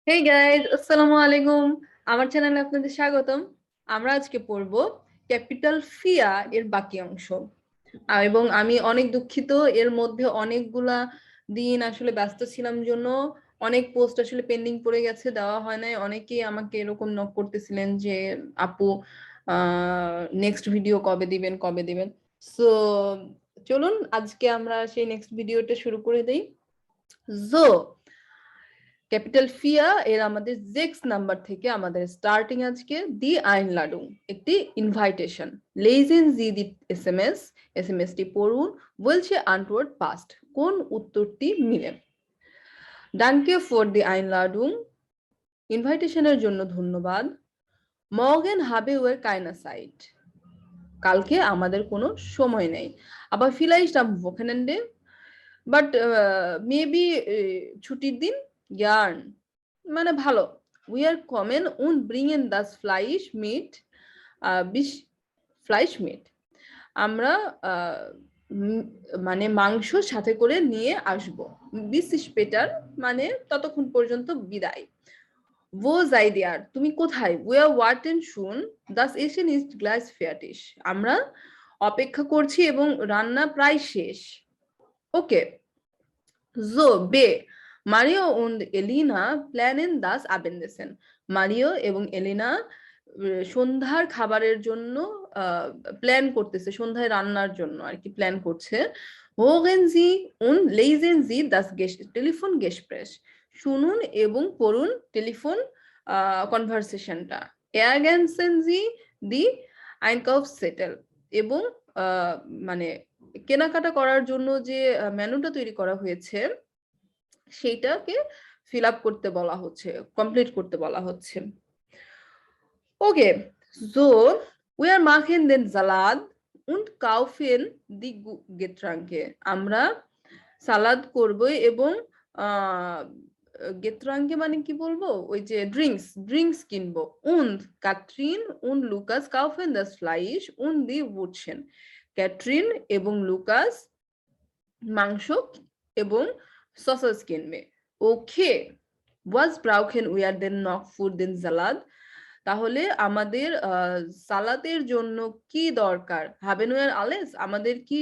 Hey guys, আসসালামু আলাইকুম। আমার চ্যানেলে আপনাদের স্বাগতম। আমরা আজকে পড়ব ক্যাপিটাল ফিয়া এর বাকি অংশ। এবং আমি অনেক দুঃখিত, এর মধ্যে অনেকগুলা দিন আসলে ব্যস্ত ছিলাম জন্য অনেক পোস্ট আসলে পেন্ডিং পড়ে গেছে, দেওয়া হয় নাই। অনেকেই আমাকে এরকম নক করতেছিলেন যে আপু নেক্সট ভিডিও কবে দিবেন। সো চলুন আজকে আমরা সেই নেক্সট ভিডিওটা শুরু করে দেই। জো ক্যাপিটাল ফিয়া এর আমাদের 6 নাম্বার থেকে আমাদের স্টার্টিং আজকে দি আইনলাডুং, একটি ইনভাইটেশন। লেজেন জি দি এসএমএসটি পড়ুন। বলছে আনটওয়ার্ড পাস্ট, কোন উত্তরটি মিলে? ডাঙ্কে ফর দি আইনলাডুং, ইনভাইটেশনের জন্য ধন্যবাদ। মর্গেন হাবে ওয়ার কাইনা সাইট, কালকে আমাদের কোনো সময় নেই। আবার ফিলাইস্ট আম ভোকেনেন্ডে, বাট মেবি ছুটির দিন জ্ঞান মানে ভালো। উই আর কমেন উন ব্রিংয়েন দাস ফ্লাইশ মিট, বিশ ফ্লাইশ মিট, আমরা মানে মাংস সাথে করে নিয়ে আসব। বিশ স্পেটার মানে ততক্ষণ পর্যন্ত বিদায়। wo seid ihr, তুমি কোথায়? we are warten schon, das essen ist gleich fertig, আমরা অপেক্ষা করছি এবং রান্না প্রায় শেষ। ওকে। So, B. Mario und Elena planen das Abendessen. Mario এবং এলিনা সন্ধ্যার খাবারের জন্য প্ল্যান করতেছে, সন্ধ্যায় রান্নার জন্য আর কি প্ল্যান করছে। Hören Sie und lesen Sie das Telefongespräch. শুনুন এবং পড়ুন telephone কনভারসেশনটা। Ergänzen Sie die Einkaufszettel, এবং মানে কেনাকাটা করার জন্য যে মেনুটা তৈরি করা হয়েছে সেইটাকে ফিল আপ করতে বলা হচ্ছে, কমপ্লিট করতে বলা হচ্ছে। ওকে, so wir machen den Salat und kaufen die Getränke. আমরা সালাদ করব এবং গেত্রাঙ্কে মানে কি বলবো, ওই যে ড্রিঙ্কস কিনবো। und Katrin und Lukas kaufen das Fleisch und die Wurzeln. ক্যাটরিন এবং লুকাস মাংস এবং সসেজ কিনবে। ওকে, was brauchen wir denn noch für den Salat? তাহলে আমাদের সালাতের জন্য কি দরকার? haben wir alles, আমাদের কি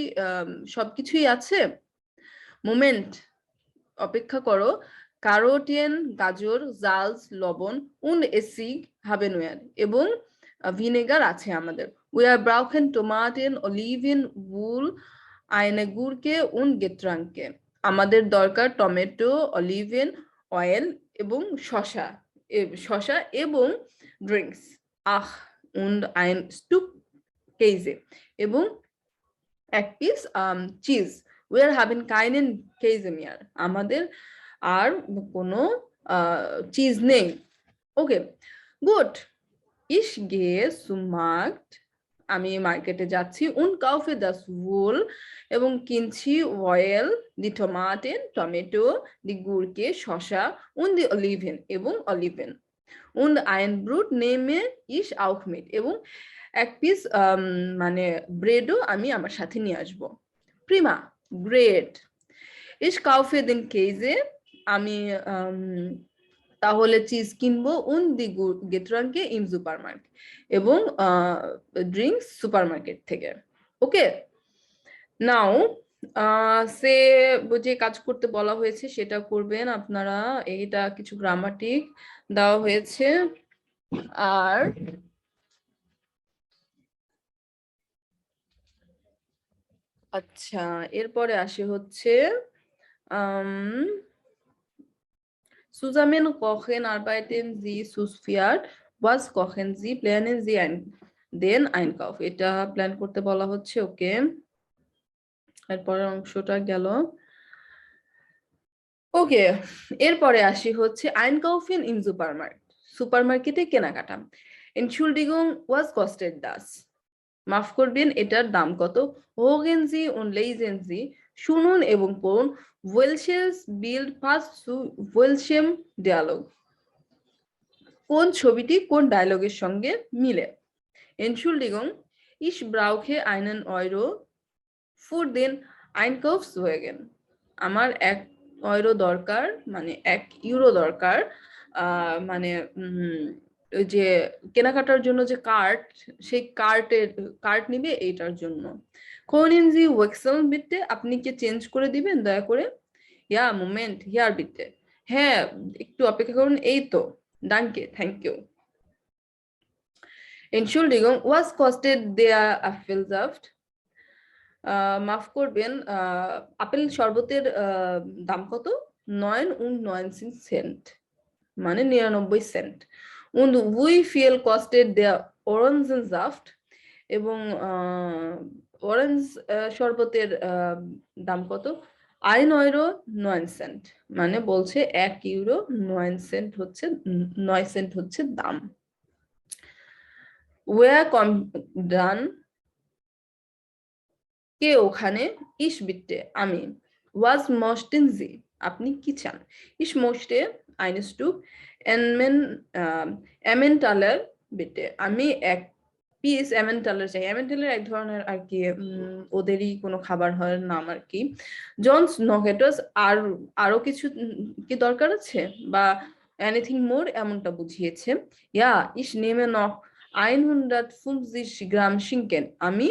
সবকিছুই আছে? মোমেন্ট, অপেক্ষা করো। কারোটিন গাজর, জালস লবণ, und Essig haben wir, এবং ভিনেগার আছে আমাদের। we are brauchen Tomaten, Oliven, Wool, eine Gurke und Getränke. আমাদের দরকার টমেটো, অলিভেন অয়েল এবং শসা এবং ড্রিঙ্কস। আহ und ein Stück Käse, এবং এক piece cheese. we are having keinen Käse mehr, আমাদের আর কোনো চিজ নেই। ওকে, good. ich gehe zum Markt, আমি মার্কেটে যাচ্ছি। und kaufe das Wool, এবং কিনছি অয়েল, দি টমাটেন টমেটো, দি গুরকে শসা, und die Oliven, এবং অলিভেন। und ein Brot nehme ich auch mit, এবং এক পিস মানে ব্রেডও আমি আমার সাথে নিয়ে আসবো। Prima, great. ich kaufe den Käse, আমি তাহলে চিজ কিনবো। und die Getränke im Supermarkt, এবং ড্রিঙ্কস সুপারমার্কেট থেকে। ওকে, নাও সে যে কাজ করতে বলা হয়েছে সেটা করবেন আপনারা। এইটা কিছু গ্রামাটিক দেওয়া হয়েছে। আর আচ্ছা, এরপরে আসে হচ্ছে Zusammen kochen arbeiten Sie zu viert, was kochen Sie, planen Sie den Einkauf, এটা প্ল্যান করতে বলা হচ্ছে। ওকে, এরপরের অংশটা গেল। ওকে, এরপরে আসি হচ্ছে Einkaufen im Supermarkt, সুপারমার্কেটে কেনাকাটা। Entschuldigung, was kostet das? মাফ করবেন, এটার দাম কত? Hören Sie und lesen Sie, শুনুন এবং পড়ুন। Welches Bild passt zu welchem Dialog, কোন ছবিটি কোন ডায়লগের সঙ্গে মিলে? Entschuldigung, ich brauche einen Euro für den Einkaufswagen. আমার 1 ইউরো দরকার, মানে 1 ইউরো দরকার মানে ওই যে কেনাকাটার জন্য যে কার্ট, সেই কার্ট নিবে এইটার জন্য। Können Sie wechseln bitte? আপনি কি চেঞ্জ করে দিবেন দয়া করে? Ja, Moment, hier bitte. হ্যাঁ, একটু অপেক্ষা করুন, এই তো। Danke, thank you. Entschuldigung, was kostet der Apfelsaft? মাফ করবেন, আপেল শরবতের দাম কত? 99 সেন্ট, মানে 99 cent. Und wie viel kostet der Orangensaft? এবং অরেঞ্জ শরবতের দাম কত? 1 Euro 9 Cent, মানে বলছে 1 ইউরো 9 সেন্ট হচ্ছে 9 সেন্ট হচ্ছে দাম। Where come done? কে ওখানে? Ich bitte, আমি। Was möchten Sie? আপনি কি চান? Ich möchte ein Stück Emmentaler bitte, আমি এক পিস এমেন্টালার চাই। এমেন্টালার এক ধরনের আর কি ওদেরই কোনো খাবার হয় নাম আর কি। জনস নগেটস, আর আরো কিছু কি দরকার আছে, বা এনিথিং মোর এমনটা বুঝিয়েছে। ইয়া, ich nehme noch 150 Gramm Schinken, আমি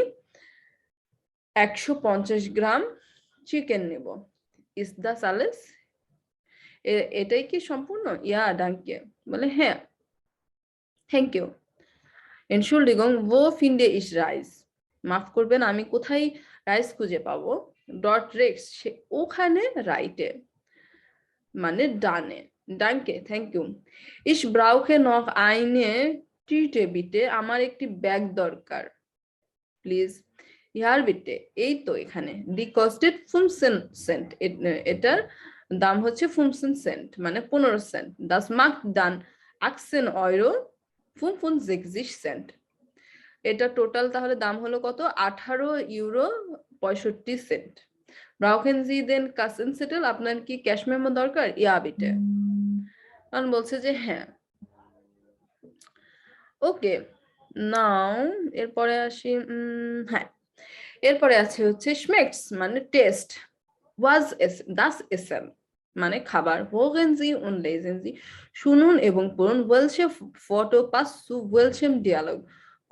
150 গ্রাম চিকেন নেব। ইজ দ্যাট alles? এটাই কি সম্পূর্ণ? ইয়া, ডাঙ্কে, বলে হ্যাঁ, thank you. Entschuldigung, wo finde ich Reis? মাফ করবেন, আমি কোথায় রাইস খুঁজে পাবো? ডট রেক্স, ওখানে, রাইটে, মানে ডানে। ডাঙ্কে, thank you. Ich brauche noch eine Tüte bitte, আমার একটি ব্যাগ দরকার প্লিজ। ইয়ার বিটে, এই তো এখানে। দি কস্টেড 15 সেন্ট, এটার দাম হচ্ছে 15 সেন্ট, মানে 15 সেন্ট। দাস মার্ক ডান 18 Euro 65 সেন্ট, এটা টোটাল তাহলে দাম হলো কত? 18 ইউরো 65 সেন্ট। ব্রাউকেন জি দেন কাসেন সেটেল, আপনার কি ক্যাশ মেমো দরকার? ইয়া বিটে, কারণ বলছে যে হ্যাঁ। ওকে, নাও এরপরে আসি। হ্যাঁ, এরপরে আছে হচ্ছে schmecks, মানে test. was es das essen, মানে খাবার। hören Sie und lesen Sie, শুনুন এবং পড়ুন। welche Foto passt zu welchem Dialog,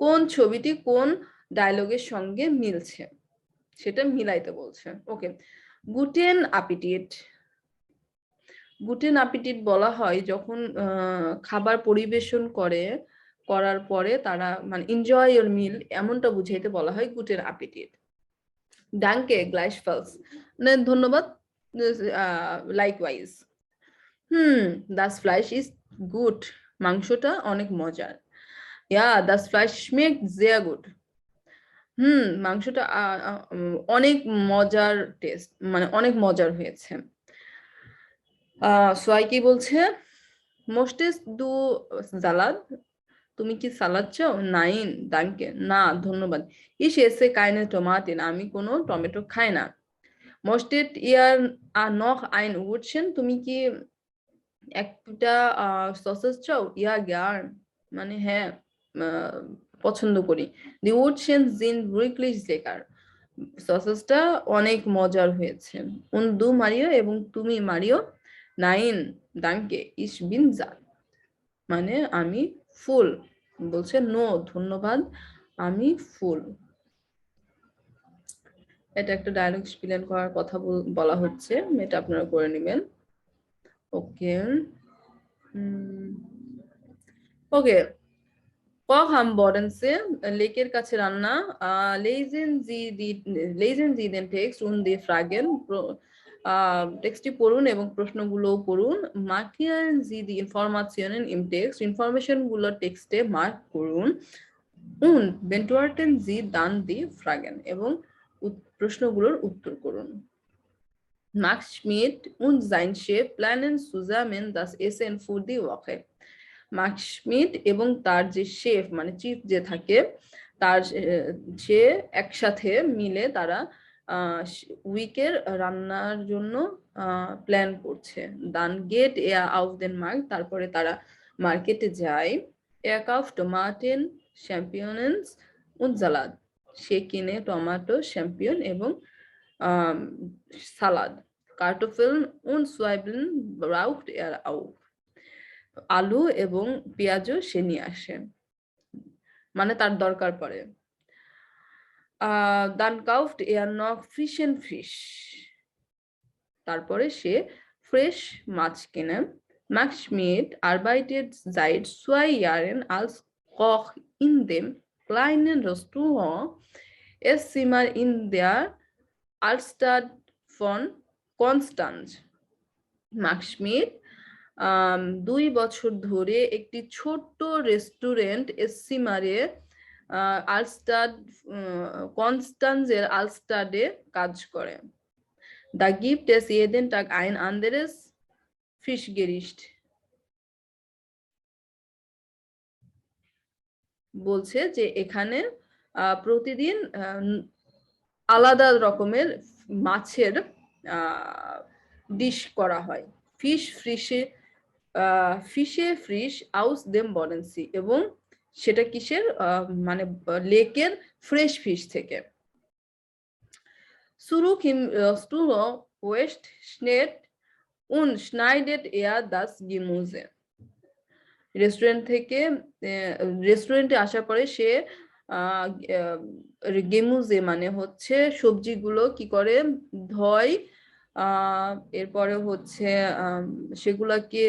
কোন ছবিটি কোন ডায়লগের সঙ্গে মিলছে, সেটা মিলাইতে বলছে। ওকে, গুটেন অ্যাপিটিট। গুটেন অ্যাপিটিট বলা হয় যখন খাবার পরিবেশন করার পরে তারা মানে এনজয় ইওর মিল, এমনটা বুঝাইতে বলা হয় গুটেন অ্যাপিটিট। ডাঙ্কে গ্লাইশফালস, মানে ধন্যবাদ, লাইকওয়াইজ। দাস ফ্লাইশ ইজ গুড, মাংসটা অনেক মজার। ইয়া, দাস ফ্লাইশ schmeckt sehr gut, মাংসটা অনেক মজার টেস্ট, মানে অনেক মজার হয়েছে। সোয়াই কি বলছে? মোস্টেস্ট দু সালাদ, তুমি কি সালাদ চাও? নাইন দাঙ্কে, না ধন্যবাদ। ইস এসে কাইনে টোমাটিন, আমি কোনো টমেটো খাই না। মোস্টেড ইয়ার নখ আইন উঠছেন, তুমি কি একটা সসেজ চাও? ইয়া গ্যার, মানে হ্যাঁ, পছন্দ করি। দি উঠছেন জিন ব্রিকলিশ লেকার, সসেজটা অনেক মজার হয়েছে। উন দু মারিও, এবং তুমি মারিও। নাইন দাঙ্কে ইস বিন জাত, মানে আমি ফুল। বলছে নো ধন্যবাদ, আমি ফুল। এটা একটা ডায়লগ স্পিলেন করার কথা বলা হচ্ছে, এটা আপনারা করে নেবেন। ওকে, ওকে, কহাম বরেন্সে, লেকের কাছে রান্না। লেজেন জি দেন টেক্সট উন দি ফ্রাগেন, টেক্সটটি পড়ুন এবং প্রশ্নগুলো পড়ুন। Marking the information in text, information গুলো টেক্সটে মার্ক করুন। উন বেন্টুয়ার্টেন জি দান দি ফ্রাগেন, এবং প্রশ্নগুলোর উত্তর করুন। Max Schmidt und sein Chef planen zusammen das Essen für die Woche. Mark schmidt এবং তার যে শেফ, মানে চিফ যে থাকে, তার সে একসাথে মিলে তারা উইকের রান্নার জন্য প্ল্যান করছে। দান গেট এয়া আউফ দেন মার্ক, তারপরে তারা মার্কেটে যায়। এক আউফ টোমাটেন চ্যাম্পিয়নস উন সালাদ, সে কিনে টমেটো চ্যাম্পিয়ন এবং সালাদ। কার্টোফেল উন সোয়াবিন ব্রাউcht er auf, আলু এবং পেঁয়াজও সে নিয়ে আসে, মানে তার দরকার পড়ে। dann kauft er noch frischen Fisch, তারপরে সে ফ্রেশ মাছ কেনে। Max Schmidt arbeitet seit 2 Jahren als Koch in dem kleinen Restaurant Esszimmer in der Altstadt von Konstanz. Max Schmidt 2 বছর ধরে একটি ছোট্ট রেস্টুরেন্ট এসসিমারে আলস্টাড কনস্টান্সের আলস্টাডে কাজ করে। Da gibt es jeden Tag ein anderes Fischgericht. বলছে যে এখানে প্রতিদিন আলাদা রকমের মাছের ডিশ করা হয়। ফিশে ফ্রিশ আউস দেম বলেন্সি, এবং সেটা কিসের, মানে লেকের ফ্রেশ ফিশ থেকে। Zurück im Restaurant West schneidet und schneidet er das Gemüse. রেস্টুরেন্টে আসার পরে সে গেমুজে মানে হচ্ছে সবজিগুলো কি করে, ধয়, এরপরে হচ্ছে সেগুলাকে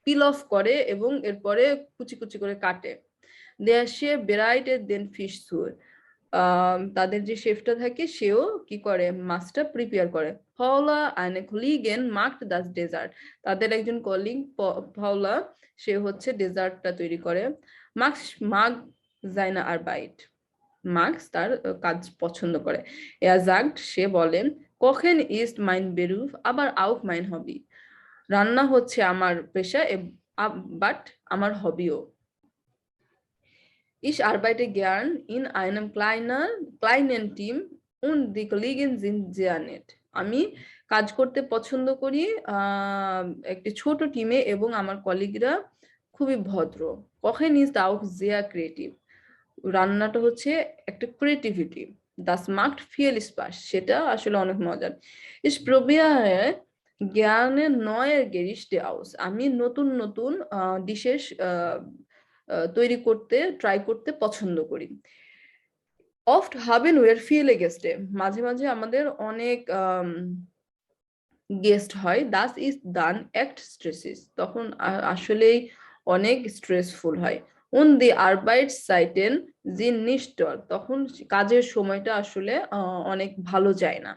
পিল অফ করে এবং এরপরে কুচি কুচি করে কাটে। দেয়ার সে বেরাইটেড দেন ফিশ সুর, তাদের যে শেফটা থাকে সেও কি করে, মাছটা প্রিপেয়ার করে। Paula eine Kollegin macht das Dessert, তাদের একজন কলিগ পাওলা, সে হচ্ছে ডেজার্টটা তৈরি করে। Marks mag seine Arbeit, marks তার কাজ পছন্দ করে। er sagt, সে বলেন, kochen ist mein Beruf aber auch mein Hobby, রান্না হচ্ছে আমার পেশা বাট আমার হবিও। Ich arbeite gern in einem kleinen Team und die Kollegen sind sehr nett. আমি কাজ করতে পছন্দ করি একটি ছোট টিমে এবং আমার কলিগরা খুবই ভদ্র। Kochen ist auch sehr creative, রান্নাটা হচ্ছে একটা creativity. Das macht viel Spaß, সেটা আসলে অনেক মজার। Ich probiere gerne neue Gerichte aus, আমি নতুন নতুন ডিশেস তৈরি করতে ট্রাই করতে পছন্দ করি। Oft haben wir viele Gäste, মাঝে মাঝে আমাদের অনেক গেস্ট হয়। Das ist dann echt stressig, তখন আসলেই অনেক স্ট্রেসফুল হয়। Und die Arbeitszeiten sind nicht toll, তখন কাজের সময়টা আসলে অনেক ভালো যায় না।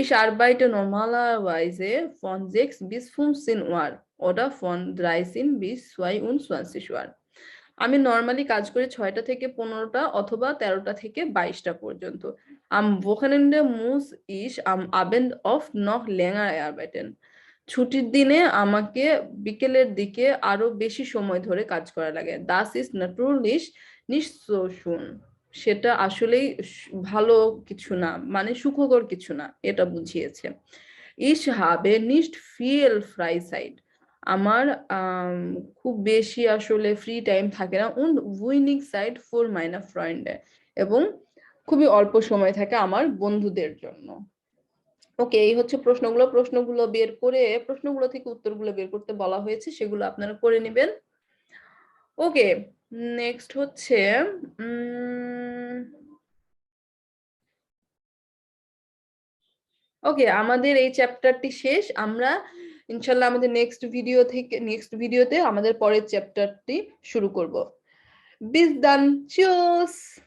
Ich arbeite normalerweise von 6 bis 15 Uhr oder von 13 bis 22 Uhr, আমি নর্মালি কাজ করি 6টা থেকে 15টা অথবা 13টা থেকে 22টা পর্যন্ত। Am Wochenende muss ich am Abend oft noch länger arbeiten, ছুটির দিনে আমাকে বিকেলের দিকে আরো বেশি সময় ধরে কাজ করা লাগে। Das ist natürlich nicht so schön, সেটা আসলেই ভালো কিছু না, মানে সুখকর কিছু না, এটা বুঝিয়েছে। Ich habe nicht viel Freizeit, আমার খুব বেশি আসলে ফ্রি টাইম থাকে না। und wenig Zeit für meine Freunde, এবং খুবই অল্প সময় থাকে আমার বন্ধুদের জন্য। ওকে, এই হচ্ছে প্রশ্নগুলো বের করে, প্রশ্নগুলো থেকে উত্তরগুলো বের করতে বলা হয়েছে, সেগুলো আপনারা করে নেবেন। ওকে, নেক্সট হচ্ছে ওকে, আমাদের এই চ্যাপ্টারটি শেষ। আমরা ইনশাল্লাহ আমাদের নেক্সট ভিডিওতে আমাদের পরের চ্যাপ্টারটি শুরু করব। Bis dann, tschüss!